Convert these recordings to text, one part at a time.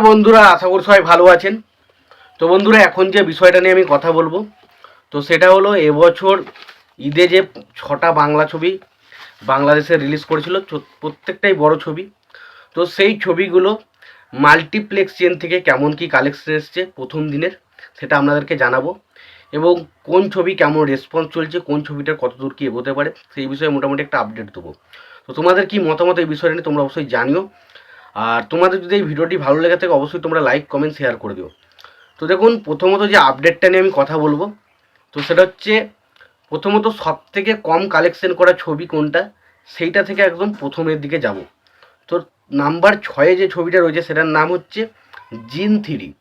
বন্ধুরা, আশা করি সবাই ভালো আছেন। তো বন্ধুরা, এখন যে বিষয়টা নিয়ে আমি কথা বলবো, তো সেটা হলো এবছর ঈদে যে 6টা বাংলা ছবি বাংলাদেশে রিলিজ করেছিল, প্রত্যেকটাই বড় ছবি। তো সেই ছবিগুলো মাল্টিপ্লেক্স চেন থেকে কেমন কি কালেকশন এসছে প্রথম দিনের, সেটা আপনাদেরকে জানাবো। এবং কোন ছবি কেমন রেসপন্স চলছে, কোন ছবিটার কতদূর কী এগোতে পারে, সেই বিষয়ে মোটামুটি একটা আপডেট দেবো। তো তোমাদের কি মতামত এই বিষয়টা নিয়ে তোমরা অবশ্যই জানিও। আর তোমাদের যদি এই ভিডিওটি ভালো লেগে থাকে অবশ্যই তোমরা লাইক কমেন্ট শেয়ার করে দিও। তো দেখুন, প্রথমত যে আপডেটটা নিয়ে আমি কথা বলবো, তো সেটা হচ্ছে প্রথমত সব থেকে কম কালেকশন করা ছবি কোনটা, সেইটা থেকে একদম প্রথমের দিকে যাব। তো নাম্বার 6-এ যে ছবিটা রয়েছে সেটার নাম হচ্ছে জিন 3।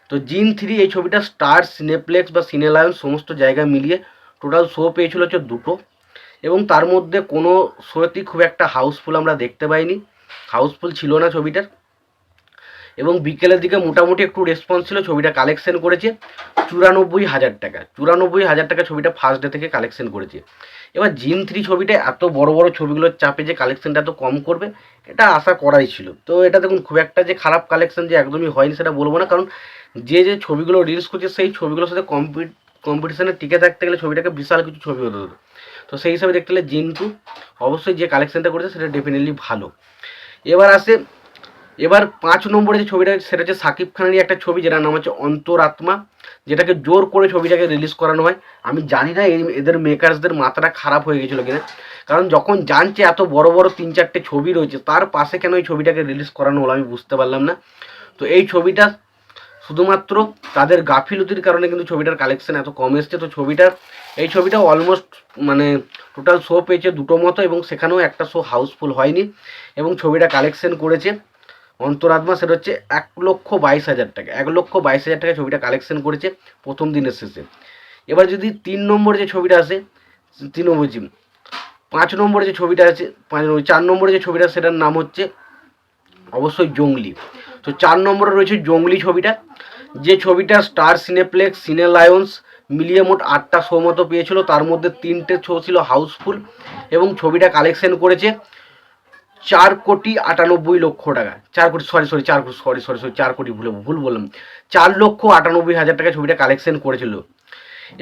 তো জিন 3 এই ছবিটা স্টার, সিনেপ্লেক্স বা সিনেলায়ন সমস্ত জায়গা মিলিয়ে টোটাল শো পেয়েছিল হচ্ছে 2টো। এবং তার মধ্যে কোনো শোতেই খুব একটা হাউসফুল আমরা দেখতে পাইনি, হাউসফুল ছিল না ছবিটার। এবং বিকেলের দিকে মোটামুটি একটু রেসপন্স ছিল, ছবিটা কালেকশন করেছে 94,000 টাকা। 94,000 টাকা ছবিটা ফার্স্ট ডে থেকে কালেকশন করেছে। এবার জিন 3 ছবিটা এত বড় বড় ছবিগুলোর চাপে যে কালেকশনটা এত কম করবে, এটা আশা করাই ছিল। তো এটা দেখুন, খুব একটা যে খারাপ কালেকশন যে একদমই হয়নি সেটা বলবো না, কারণ যে যে ছবিগুলো রিলিজ করছে সেই ছবিগুলোর সাথে কম্পিটিশনে টিকে থাকতে গেলে ছবিটাকে বিশাল কিছু ছবি হতে হতো। তো সেই হিসাবে দেখতে গেলে জিন 2 অবশ্যই যে কালেকশনটা করেছে সেটা ডেফিনেটলি ভালো। এবার 5 নম্বরে যে ছবিটা সেটা হচ্ছে সাকিব খানেরই একটা ছবি, যেটার নাম হচ্ছে অন্তরাত্মা, যেটাকে জোর করে ছবিটাকে রিলিজ করানো হয়। আমি জানি না এদের মেকার্সদের মাথাটা খারাপ হয়ে গেছিলো কিনা, কারণ যখন জানছে এত বড় বড় 3-4টে ছবি রয়েছে, তার পাশে কেন এই ছবিটাকে রিলিজ করানো হলো আমি বুঝতে পারলাম না। তো এই ছবিটা শুধুমাত্র তাদের গাফিলতির কারণে কিন্তু ছবিটার কালেকশন এত কম এসছে। তো এই ছবিটা অলমোস্ট মানে টোটাল শো পেয়েছে 2টো মতো, এবং সেখানেও একটা শো হাউসফুল হয়নি। এবং ছবিটা কালেকশন করেছে অন্তরাত্মা, সেটা হচ্ছে 1,22,000 টাকা। 1,22,000 টাকা ছবিটা কালেকশন করেছে প্রথম দিনের শেষে। এবার যদি 3 নম্বরে যে ছবিটা আসে, 5 নম্বরে যে ছবিটা আছে, 4 নম্বরে যে ছবিটা সেটার নাম হচ্ছে অবশ্যই জঙ্গলি। তো 4 নম্বরে রয়েছে জঙ্গলি ছবিটা, যে ছবিটা স্টার, সিনেপ্লেক্স, সিনেলায়ন্স মিলিয়ে মোট 8টা শো মতো পেয়েছিল, তার মধ্যে 3টে শো ছিল হাউসফুল। এবং ছবিটা কালেকশন করেছে 4,98,00,000 টাকা। 4 কোটি, সরি 4 কোটি ভুল বললাম, 4,98,000 টাকা ছবিটা কালেকশন করেছিল।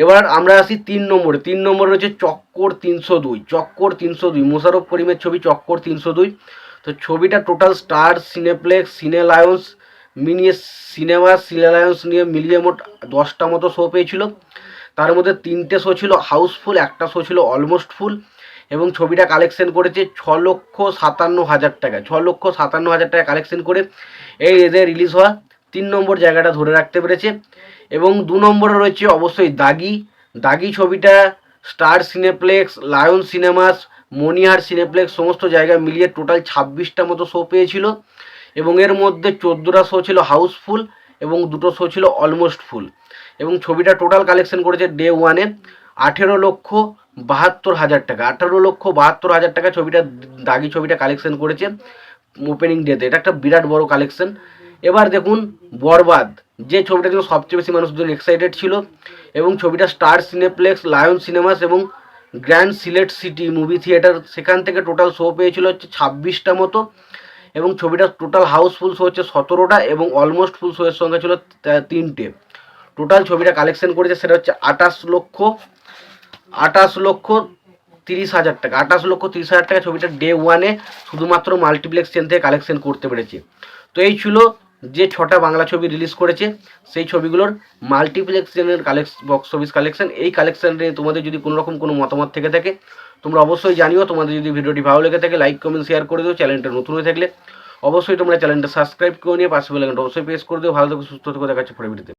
এবার আমরা আসি 3 নম্বরে রয়েছে চক্কর 302। চক্কর 302 মোশাররফ করিমের ছবি চক্কর 302। তো ছবিটা টোটাল স্টার, সিনেপ্লেক্স, সিনেলায়ন্স সিনেলায়ন্স নিয়ে মিলিয়ে মোট 10টা মতো শো পেয়েছিল। তার মধ্যে 3টে শো ছিল হাউসফুল, একটা শো ছিল অলমোস্ট ফুল। এবং ছবিটা কালেকশন করেছে 6,57,000 টাকা। 6,57,000 টাকা কালেকশন করে এই এদের রিলিজ হওয়া 3 নম্বর জায়গাটা ধরে রাখতে পেরেছে। এবং 2 নম্বরে রয়েছে অবশ্যই দাগি ছবিটা স্টার, সিনেপ্লেক্স, লায়ন সিনেমাস, মনিহার সিনেপ্লেক্স সমস্ত জায়গা মিলিয়ে টোটাল 26টা মতো শো পেয়েছিল। এবং এর মধ্যে 14টা শো ছিল হাউসফুল এবং 2টো শো ছিল অলমোস্ট ফুল। এবং ছবিটা টোটাল কালেকশন করেছে ডে 1-এ 18,72,000 টাকা। 18,72,000 টাকা দাগি ছবিটা কালেকশন করেছে ওপেনিং ডেতে। এটা একটা বিরাট বড় কালেকশন। এবার দেখুন বরবাদ, যে ছবিটার জন্য সবচেয়ে বেশি মানুষজন এক্সাইটেড ছিল, এবং ছবিটা স্টার, সিনেপ্লেক্স, লায়ন সিনেমাস এবং grand Sylhet city movie theatre, সেখান থেকে টোটাল শো পেয়েছিল হচ্ছে 26টা মতো। এবং ছবিটা টোটাল হাউসফুল শো হচ্ছে 17টা, এবং অলমোস্ট ফুল শো এর সংখ্যা ছিল 3টে। টোটাল ছবিটা কালেকশন করেছে সেটা হচ্ছে 28,30,000 টাকা। 28,30,000 টাকা ছবিটা ডে 1-এ শুধুমাত্র মাল্টিপ্লেক্স চেন থেকে কালেকশন করতে পেরেছে। তো এই ছিল যে 6টা বাংলা ছবি রিলিজ করেছে সেই ছবিগুলোর মাল্টিপ্লেক্স চেনের বক্স অফিস কালেকশন। এই কালেকশন নিয়ে তোমাদের যদি কোনো রকম কোনো মতামত থেকে থাকে তোমরা অবশ্যই জানিও। তোমাদের যদি ভিডিওটি ভালো লেগে থাকে লাইক কমেন্ট শেয়ার করে দিও। চ্যানেলটা নতুন হয়ে থাকলে অবশ্যই তোমরা চ্যানেলটা সাবস্ক্রাইব করে নিয়ে পাশে বেল আইকনটা অবশ্যই প্রেস করে দিও। ভালো থেকো, সুস্থ থেকো, দেখা হচ্ছে পরের ভিডিওতে।